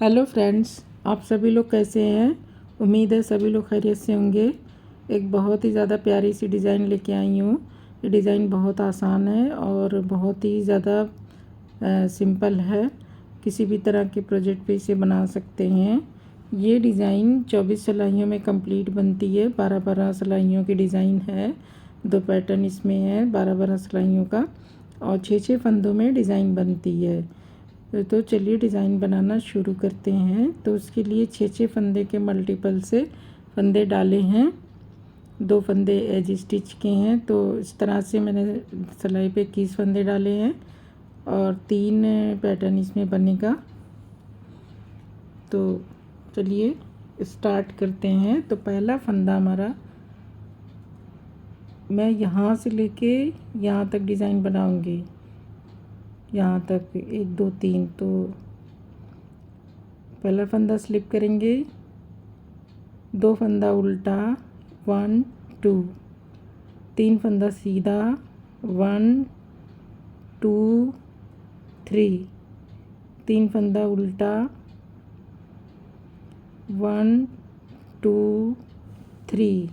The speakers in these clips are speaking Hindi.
हेलो फ्रेंड्स, आप सभी लोग कैसे हैं। उम्मीद है सभी लोग खैरियत से होंगे। एक बहुत ही ज़्यादा प्यारी सी डिज़ाइन लेके आई हूँ। ये डिज़ाइन बहुत आसान है और बहुत ही ज़्यादा सिंपल है। किसी भी तरह के प्रोजेक्ट पे इसे बना सकते हैं। ये डिज़ाइन 24 सिलाइयों में कंप्लीट बनती है। 12-12 सिलाइयों की डिज़ाइन है। 2 पैटर्न इसमें है 12-12 सिलाइयों का और 6-6 फंदों में डिज़ाइन बनती है। तो चलिए डिज़ाइन बनाना शुरू करते हैं। तो उसके लिए 6-6 फंदे के मल्टीपल से फंदे डाले हैं। 2 फंदे एज स्टिच के हैं। तो इस तरह से मैंने सिलाई पे 21 फंदे डाले हैं और 3 पैटर्न इसमें बनेगा। तो चलिए स्टार्ट करते हैं। तो पहला फंदा हमारा, मैं यहाँ से लेके यहाँ तक डिज़ाइन बनाऊंगी, यहाँ तक 1 2 3। तो पहला फंदा स्लिप करेंगे, 2 फंदा उल्टा 1 2, 3 फंदा सीधा 1 2 3, 3 फंदा उल्टा 1 2 3,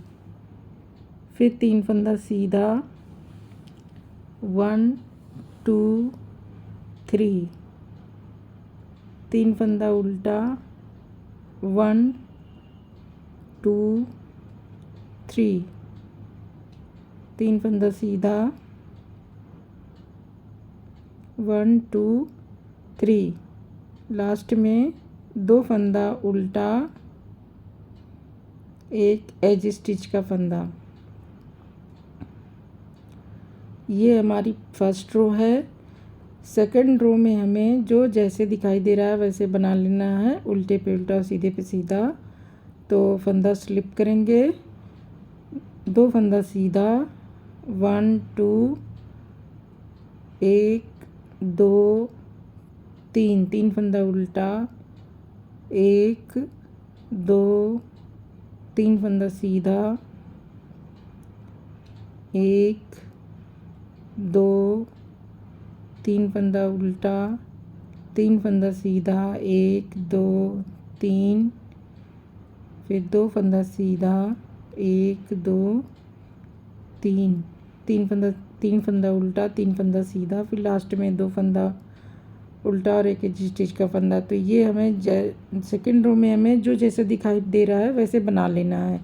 फिर 3 फंदा सीधा 1 2 3, 3 फंदा उल्टा 1 2 3, 3 फंदा सीधा 1 2 3, लास्ट में 2 फंदा उल्टा, एक एज स्टिच का फंदा। ये हमारी फर्स्ट रो है। सेकंड रो में हमें जो जैसे दिखाई दे रहा है वैसे बना लेना है, उल्टे पे उल्टा सीधे पे सीधा। तो फंदा स्लिप करेंगे, 2 फंदा सीधा 1 2 1 2 3, 3 फंदा उल्टा 1 2 3 फंदा सीधा 1 2 3 फंदा उल्टा, 3 फंदा सीधा 1 2 3, फिर 2 फंदा सीधा 1 2 3, 3 फंदा उल्टा, 3 फंदा सीधा, फिर लास्ट में 2 फंदा उल्टा और एक एज स्टिच का फंदा। तो ये हमें सेकंड रो में हमें जो जैसे दिखाई दे रहा है वैसे बना लेना है।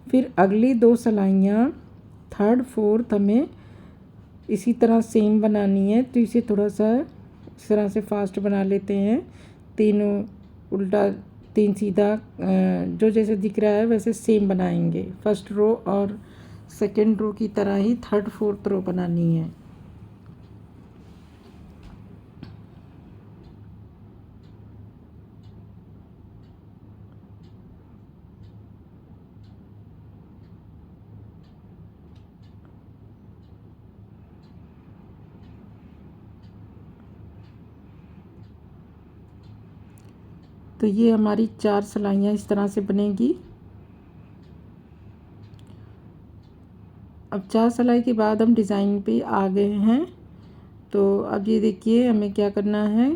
फिर अगली 2 सिलाइयाँ थर्ड फोर्थ हमें इसी तरह सेम बनानी है। तो इसे थोड़ा सा इस तरह से फास्ट बना लेते हैं। 3 उल्टा 3 सीधा, जो जैसे दिख रहा है वैसे सेम बनाएंगे। फर्स्ट रो और सेकंड रो की तरह ही थर्ड फोर्थ रो बनानी है। तो ये हमारी 4 सिलाइयाँ इस तरह से बनेगी। अब 4 सिलाई के बाद हम डिज़ाइन पे आ गए हैं। तो अब ये देखिए हमें क्या करना है।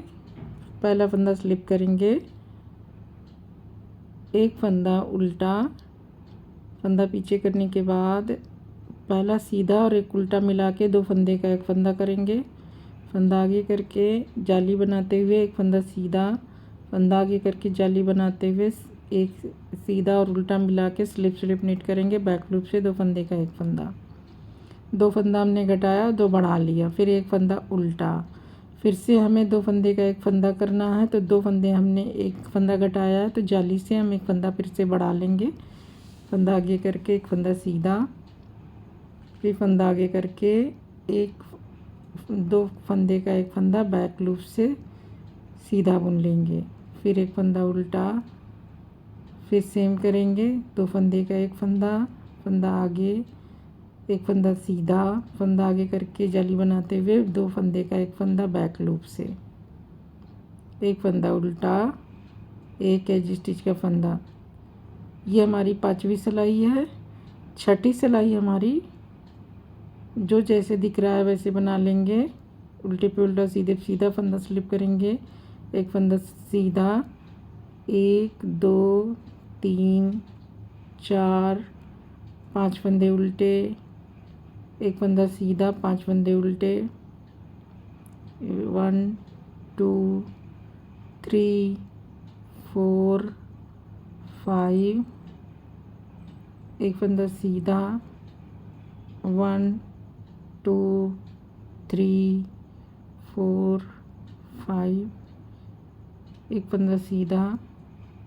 पहला फंदा स्लिप करेंगे, एक फंदा उल्टा, फंदा पीछे करने के बाद पहला सीधा और एक उल्टा मिला के 2 फंदे का एक फंदा करेंगे। फंदा आगे करके जाली बनाते हुए एक फंदा सीधा, फंदा आगे करके जाली बनाते हुए एक सीधा और उल्टा मिला के स्लिप स्लिप निट करेंगे। बैक लूप से 2 फंदे का एक फंदा, 2 फंदा हमने घटाया, 2 बढ़ा लिया, फिर एक फंदा उल्टा, फिर से हमें 2 फंदे का एक फंदा करना है। तो 2 फंदे हमने एक फंदा घटाया है तो जाली से हम एक फंदा फिर से बढ़ा लेंगे। फंदा आगे करके एक फंदा सीधा, फिर फंदा आगे करके एक 2 फंदे का एक फंदा बैक लूप से सीधा बुन लेंगे। फिर एक फंदा उल्टा, फिर सेम करेंगे, 2 फंदे का एक फंदा, फंदा आगे, एक फंदा सीधा, फंदा आगे करके जाली बनाते हुए 2 फंदे का एक फंदा बैक लूप से, एक फंदा उल्टा, एक एज स्टिच का फंदा। ये हमारी 5वीं सिलाई है। 6ठी सिलाई हमारी जो जैसे दिख रहा है वैसे बना लेंगे। उल्टे पे उल्टा सीधे पे सीधा फंदा स्लिप करेंगे, एक फंदा सीधा, 1 2 3 4 5 फंदे उल्टे, एक फंदा सीधा, 5 फंदे उल्टे, 1 2 3 4 5, एक फंदा सीधा, 1 2 3 4 5, एक फंदा सीधा,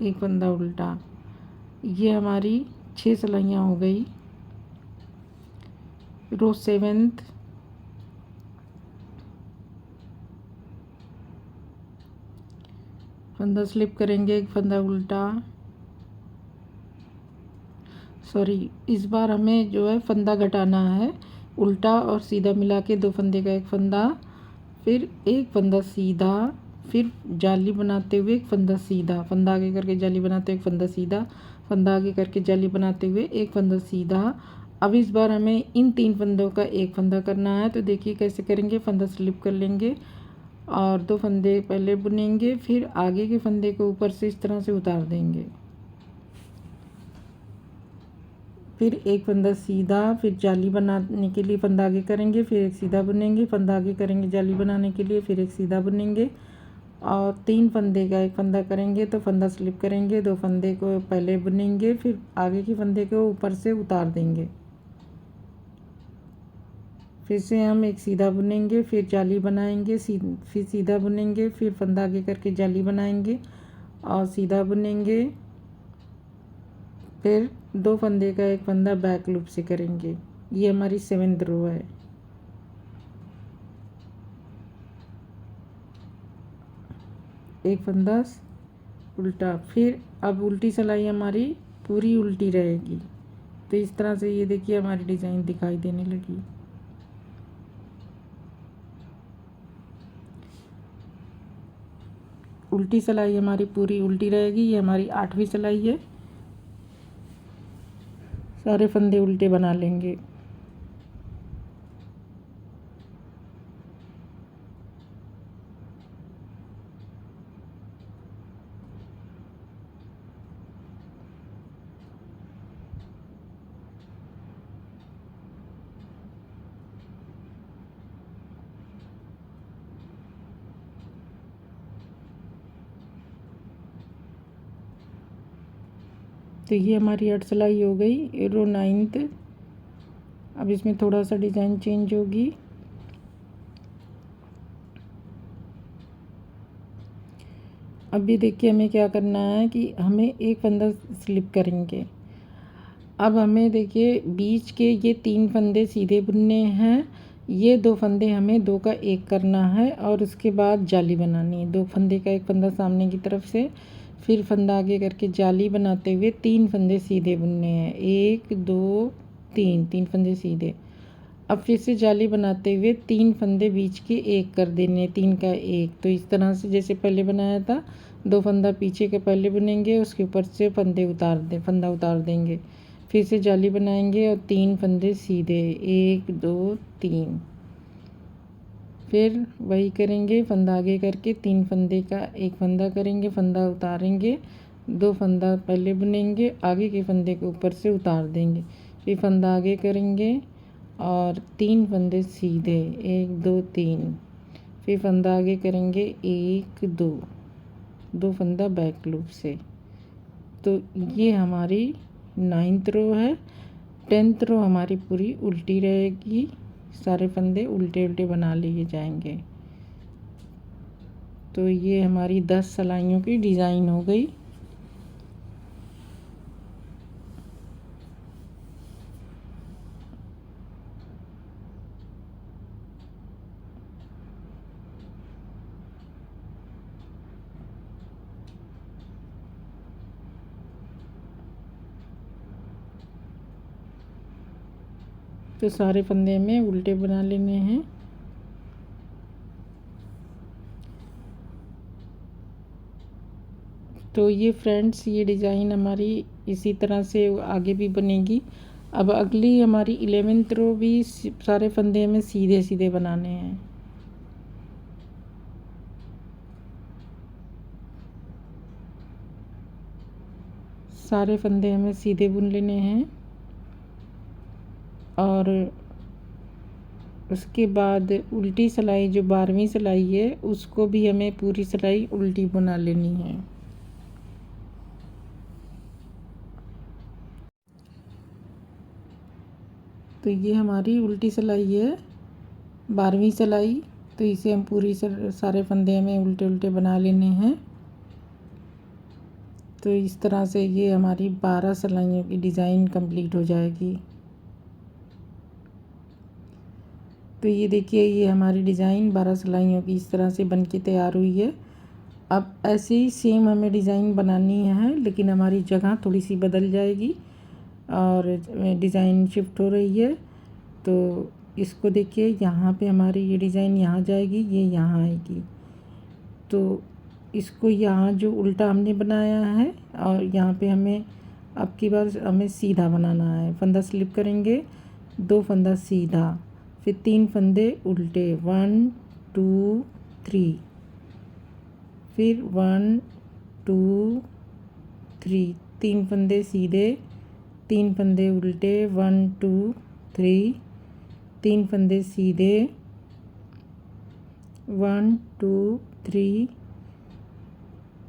एक फंदा उल्टा। ये हमारी 6 सिलाइयाँ हो गई। रो 7th फंदा स्लिप करेंगे, एक फंदा उल्टा, सॉरी इस बार हमें जो है फंदा घटाना है, उल्टा और सीधा मिला के 2 फंदे का एक फंदा, फिर एक फंदा सीधा, फिर जाली बनाते हुए एक फंदा सीधा, फंदा आगे करके जाली बनाते हुए एक फंदा सीधा, फंदा आगे करके जाली बनाते हुए एक फंदा सीधा। अब इस बार हमें इन 3 फंदों का एक फंदा करना है, तो देखिए कैसे करेंगे। फंदा स्लिप कर लेंगे और 2 फंदे पहले बुनेंगे, फिर आगे के फंदे को ऊपर से इस तरह से उतार देंगे, फिर एक फंदा सीधा, फिर जाली बनाने के लिए फंदा आगे करेंगे, फिर एक सीधा बुनेंगे, फंदा आगे करेंगे जाली बनाने के लिए, फिर एक सीधा बुनेंगे और 3 फंदे का एक फंदा करेंगे। तो फंदा स्लिप करेंगे, 2 फंदे को पहले बुनेंगे, फिर आगे के फंदे को ऊपर से उतार देंगे, फिर से हम एक सीधा बुनेंगे, फिर जाली बनाएंगे, फिर सीधा बुनेंगे, फिर फंदा आगे करके जाली बनाएंगे और सीधा बुनेंगे, फिर 2 फंदे का एक फंदा बैक लूप से करेंगे। ये हमारी 7th रो है। एक फंदा उल्टा, फिर अब उल्टी सिलाई हमारी पूरी उल्टी रहेगी। तो इस तरह से ये देखिए हमारी डिज़ाइन दिखाई देने लगी। उल्टी सिलाई हमारी पूरी उल्टी रहेगी। ये हमारी 8वीं सिलाई है। सारे फंदे उल्टे बना लेंगे। तो ये हमारी 8 सिलाई हो गई। रो 9th। अब इसमें थोड़ा सा डिज़ाइन चेंज होगी। अभी देखिए हमें क्या करना है कि हमें एक फंदा स्लिप करेंगे। अब हमें देखिए बीच के ये 3 फंदे सीधे बुनने हैं। ये 2 फंदे हमें 2 का 1 करना है और उसके बाद जाली बनानी है। 2 फंदे का एक फंदा सामने की तरफ से, फिर फंदा आगे करके जाली बनाते हुए 3 फंदे सीधे बुनने हैं। 1 2 3, 3 फंदे सीधे। अब फिर से जाली बनाते हुए 3 फंदे बीच के 1 कर देने, 3 का 1। तो इस तरह से जैसे पहले बनाया था, 2 फंदा पीछे के पहले बुनेंगे, उसके ऊपर से फंदा उतार देंगे, फिर से जाली बनाएंगे और 3 फंदे सीधे, 1 2 3। फिर वही करेंगे, फंदा आगे करके 3 फंदे का एक फंदा करेंगे, फंदा उतारेंगे, 2 फंदा पहले बुनेंगे, आगे के फंदे के ऊपर से उतार देंगे, फिर फंदा आगे करेंगे और 3 फंदे सीधे, 1 2 3। फिर फंदा आगे करेंगे 1 2, 2 फंदा बैक लूप से। तो ये हमारी 9th रो है। 10th रो हमारी पूरी उल्टी रहेगी। सारे फंदे उल्टे उल्टे बना लिए जाएंगे। तो ये हमारी 10 सिलाइयों की डिज़ाइन हो गई। तो सारे फंदे में उल्टे बना लेने हैं। तो ये फ्रेंड्स, ये डिज़ाइन हमारी इसी तरह से आगे भी बनेगी। अब अगली हमारी 11th रो भी सारे फंदे में सीधे सीधे बनाने हैं। सारे फंदे हमें सीधे बुन लेने हैं और उसके बाद उल्टी सिलाई जो 12वीं सिलाई है उसको भी हमें पूरी सिलाई उल्टी बुना लेनी है। तो ये हमारी उल्टी सिलाई है 12वीं सिलाई। तो इसे हम पूरी सारे फंदे हमें उल्टे उल्टे बना लेने हैं। तो इस तरह से ये हमारी 12 सिलाइयों की डिज़ाइन कंप्लीट हो जाएगी। तो ये देखिए ये हमारी डिज़ाइन 12 सिलाइयों की इस तरह से बन के तैयार हुई है। अब ऐसे ही सेम हमें डिज़ाइन बनानी है, लेकिन हमारी जगह थोड़ी सी बदल जाएगी और डिज़ाइन शिफ्ट हो रही है। तो इसको देखिए यहाँ पे हमारी ये डिज़ाइन यहाँ जाएगी, ये यहाँ आएगी। तो इसको यहाँ जो उल्टा हमने बनाया है और यहाँ पे हमें अब की बार हमें सीधा बनाना है। फंदा स्लिप करेंगे, 2 फंदा सीधा, फिर 3 फंदे उल्टे, 1 2 3, फिर 1 2 3, 3 फंदे सीधे, 3 फंदे उल्टे, 1 2 3, 3 फंदे सीधे, 1 2 3,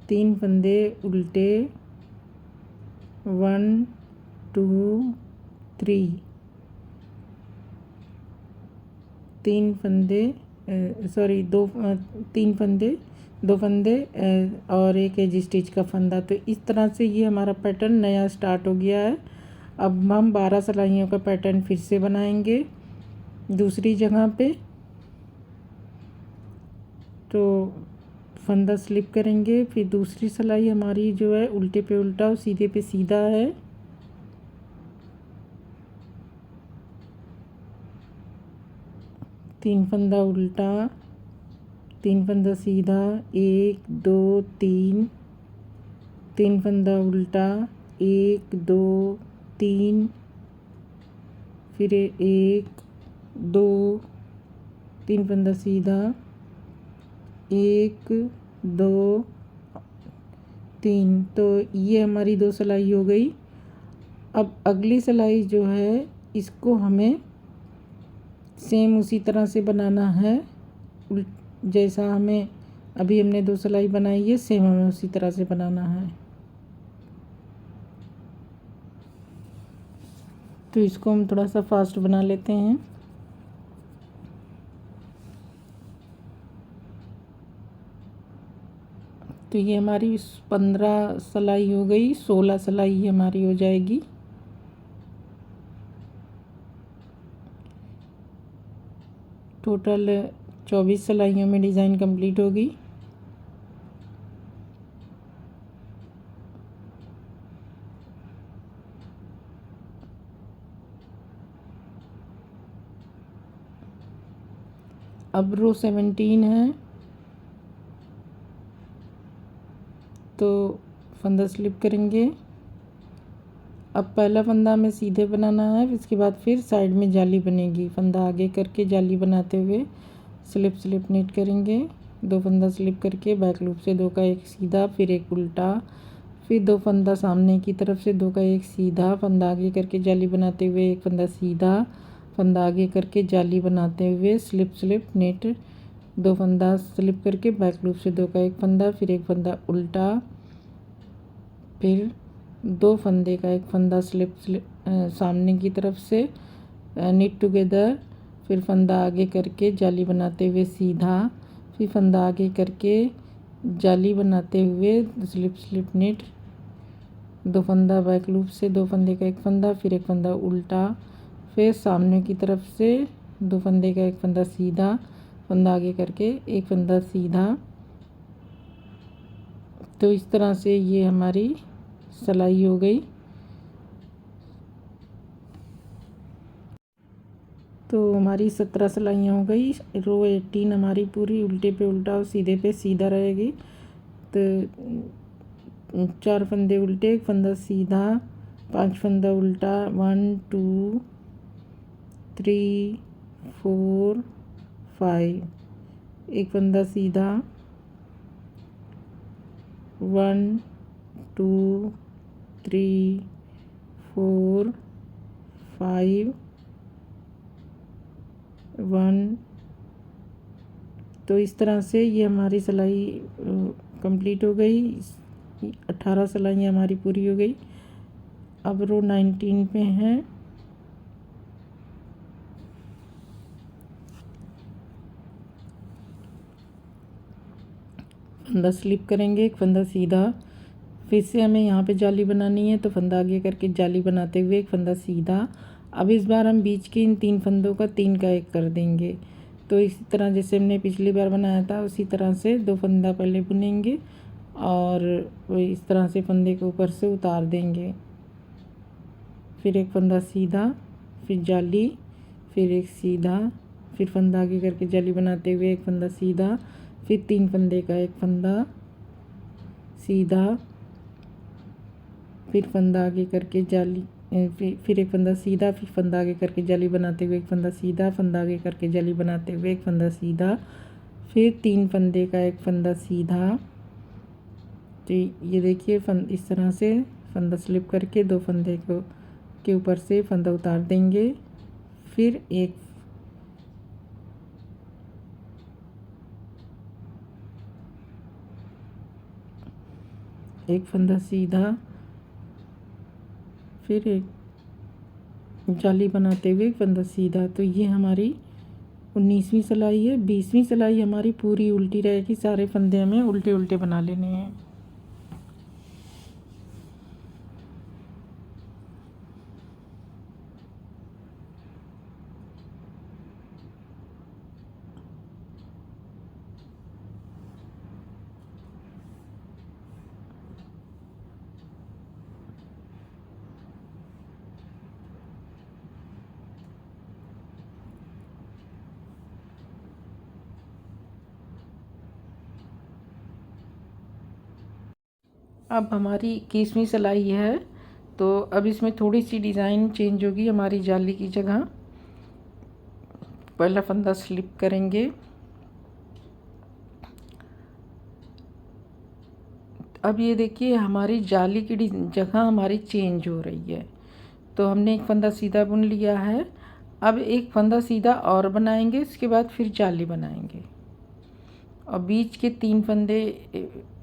3 फंदे उल्टे, 1 2 3, 3 फंदे 3 फंदे, 2 फंदे और एक एज स्टिच का फंदा। तो इस तरह से ये हमारा पैटर्न नया स्टार्ट हो गया है। अब हम 12 सिलाइयों का पैटर्न फिर से बनाएंगे दूसरी जगह पे। तो फंदा स्लिप करेंगे, फिर दूसरी सिलाई हमारी जो है उल्टे पे उल्टा और सीधे पे सीधा है। तीन फंदा उल्टा, 3 फंदा सीधा, 1 2 3, 3 फंदा उल्टा, 1 2 3, फिर 1 2, 3 फंदा सीधा, 1 2 3। तो ये हमारी 2 सिलाई हो गई। अब अगली सिलाई जो है इसको हमें सेम उसी तरह से बनाना है जैसा हमें अभी हमने 2 सिलाई बनाई है, सेम हमें उसी तरह से बनाना है। तो इसको हम थोड़ा सा फास्ट बना लेते हैं। तो ये हमारी 15 सिलाई हो गई, 16 सिलाई हमारी हो जाएगी। टोटल 24 सिलाइयों में डिज़ाइन कंप्लीट होगी। अब रो 17 है, तो फंदा स्लिप करेंगे। अब पहला फंदा हमें सीधे बनाना है, इसके बाद फिर साइड में जाली बनेगी। फंदा आगे करके जाली बनाते हुए स्लिप नीट करेंगे। 2 फंदा स्लिप करके बैक लूप से 2 का एक सीधा, फिर एक उल्टा, फिर 2 फंदा सामने की तरफ से 2 का एक सीधा, फंदा आगे करके जाली बनाते हुए एक फंदा सीधा, फंदा आगे करके जाली बनाते हुए स्लिप नीट, 2 फंदा स्लिप करके बैक लूप से 2 का एक फंदा, फिर एक फंदा उल्टा, फिर 2 फंदे का एक फंदा स्लिप सामने की तरफ से नीट टुगेदर, फिर फंदा आगे करके जाली बनाते हुए सीधा, फिर फंदा आगे करके जाली बनाते हुए स्लिप नीट, 2 फंदा बैक लूप से 2 फंदे का एक फंदा, फिर एक फंदा उल्टा, फिर सामने की तरफ से 2 फंदे का एक फंदा सीधा, फंदा आगे करके एक फंदा सीधा। तो इस तरह से ये हमारी सिलाई हो गई। तो हमारी 17 सिलाइयाँ हो गई। रो 18 हमारी पूरी उल्टे पे उल्टा और सीधे पे सीधा रहेगी। तो 4 फंदे उल्टे, एक फंदा सीधा, 5 फंदा उल्टा, 1 2 3 4 5, एक फंदा सीधा, 1 2 3 4 5 1। तो इस तरह से ये हमारी सिलाई कंप्लीट हो गई। 18 सिलाइयाँ हमारी पूरी हो गई। अब रो 19 पे हैं। फंदा स्लिप करेंगे, एक फंदा सीधा, फिर से हमें यहाँ पे जाली बनानी है, तो फंदा आगे करके जाली बनाते हुए एक फंदा सीधा। अब इस बार हम बीच के इन 3 फंदों का 3 का 1 कर देंगे। तो इसी तरह जैसे हमने पिछली बार बनाया था उसी तरह से 2 फंदा पहले बुनेंगे और इस तरह से फंदे के ऊपर से उतार देंगे। फिर एक फंदा सीधा, फिर जाली, फिर एक सीधा, फिर फंदा आगे करके जाली बनाते हुए एक फंदा सीधा, फिर 3 फंदे का 1 फंदा सीधा, फिर फंदा आगे करके जाली, फिर एक फंदा सीधा, फिर फंदा आगे करके जाली बनाते हुए एक फंदा सीधा, फंदा आगे करके जाली बनाते हुए एक फंदा सीधा, फिर 3 फंदे का 1 फंदा सीधा। तो ये देखिए इस तरह से फंदा स्लिप करके 2 फंदे को के ऊपर से फंदा उतार देंगे। फिर एक फंदा सीधा, फिर एक जाली बनाते हुए एक फंदा सीधा। तो ये हमारी 19वीं सिलाई है। 20वीं सिलाई हमारी पूरी उल्टी रहेगी, सारे फंदे हमें उल्टे उल्टे बना लेने हैं। अब हमारी 21वीं सिलाई है, तो अब इसमें थोड़ी सी डिज़ाइन चेंज होगी। हमारी जाली की जगह पहला फंदा स्लिप करेंगे, अब ये देखिए हमारी जाली की जगह हमारी चेंज हो रही है। तो हमने एक फंदा सीधा बुन लिया है, अब एक फंदा सीधा और बनाएंगे, उसके बाद फिर जाली बनाएंगे और बीच के 3 फंदे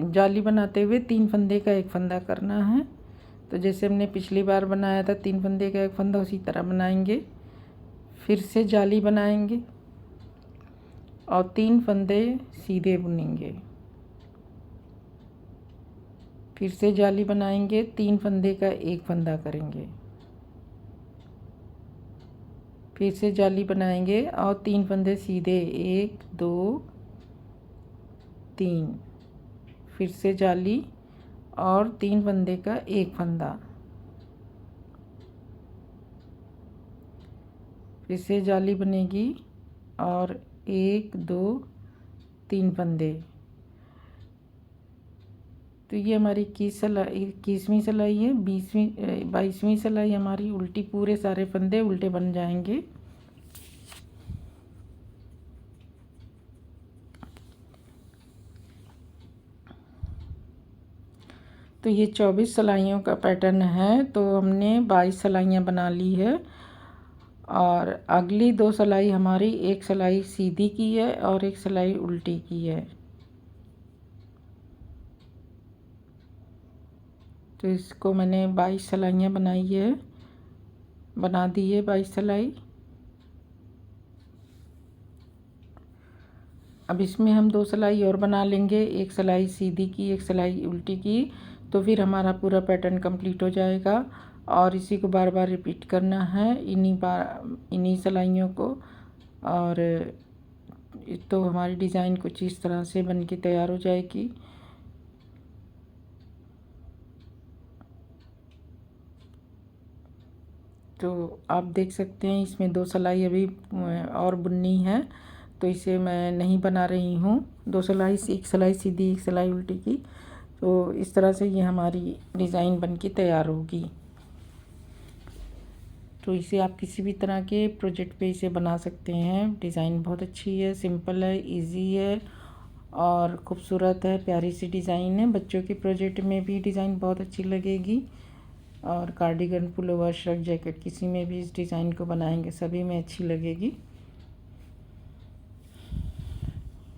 जाली बनाते हुए 3 फंदे का 1 फंदा करना है। तो जैसे हमने पिछली बार बनाया था 3 फंदे का 1 फंदा, उसी तरह बनाएंगे। फिर से जाली बनाएंगे और 3 फंदे सीधे बुनेंगे, फिर से जाली बनाएंगे, 3 फंदे का 1 फंदा करेंगे, फिर से जाली बनाएंगे और 3 फंदे सीधे 1 2 3, फिर से जाली और 3 फंदे का 1 फंदा, फिर से जाली बनेगी और 1 2 3 फंदे। तो ये हमारी 21वीं सिलाई है। 22वीं सिलाई हमारी उल्टी, पूरे सारे फंदे उल्टे बन जाएंगे। तो ये 24 सिलाइयों का पैटर्न है, तो हमने 22 सिलाइयाँ बना ली है और अगली 2 सिलाई हमारी, एक सिलाई सीधी की है और एक सिलाई उल्टी की है। तो इसको मैंने 22 सिलाइयाँ बना दी है 22 सिलाई। अब इसमें हम 2 सिलाई और बना लेंगे, एक सिलाई सीधी की, एक सिलाई उल्टी की, तो फिर हमारा पूरा पैटर्न कंप्लीट हो जाएगा। और इसी को बार बार रिपीट करना है, इन्हीं सिलाइयों को। और तो हमारी डिज़ाइन कुछ इस तरह से बन के तैयार हो जाएगी। तो आप देख सकते हैं इसमें 2 सिलाई अभी और बुननी है, तो इसे मैं नहीं बना रही हूँ। 2 सिलाई, एक सिलाई सीधी, एक सिलाई उल्टी की। तो इस तरह से ये हमारी डिज़ाइन बन के तैयार होगी। तो इसे आप किसी भी तरह के प्रोजेक्ट पे इसे बना सकते हैं। डिज़ाइन बहुत अच्छी है, सिंपल है, इजी है और खूबसूरत है, प्यारी सी डिज़ाइन है। बच्चों के प्रोजेक्ट में भी डिज़ाइन बहुत अच्छी लगेगी। और कार्डिगन, पुलोवर, श्रग जैकेट किसी में भी इस डिज़ाइन को बनाएंगे सभी में अच्छी लगेगी।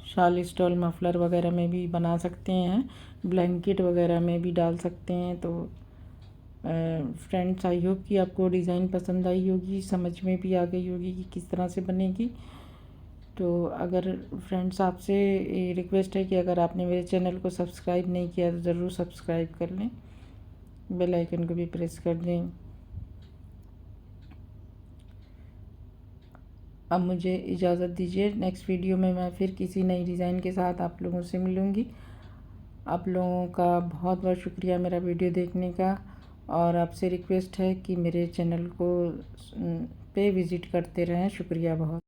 शाल, स्टॉल, मफलर वगैरह में भी बना सकते हैं, ब्लैंकेट वगैरह में भी डाल सकते हैं। तो फ्रेंड्स, आई होप कि आपको डिज़ाइन पसंद आई होगी, समझ में भी आ गई होगी कि किस तरह से बनेगी। तो अगर फ्रेंड्स, आपसे रिक्वेस्ट है कि अगर आपने मेरे चैनल को सब्सक्राइब नहीं किया तो ज़रूर सब्सक्राइब कर लें, बेल आइकन को भी प्रेस कर दें। अब मुझे इजाज़त दीजिए, नेक्स्ट वीडियो में मैं फिर किसी नई डिज़ाइन के साथ आप लोगों से मिलूँगी। आप लोगों का बहुत बहुत शुक्रिया मेरा वीडियो देखने का, और आपसे रिक्वेस्ट है कि मेरे चैनल को पे विज़िट करते रहें। शुक्रिया बहुत।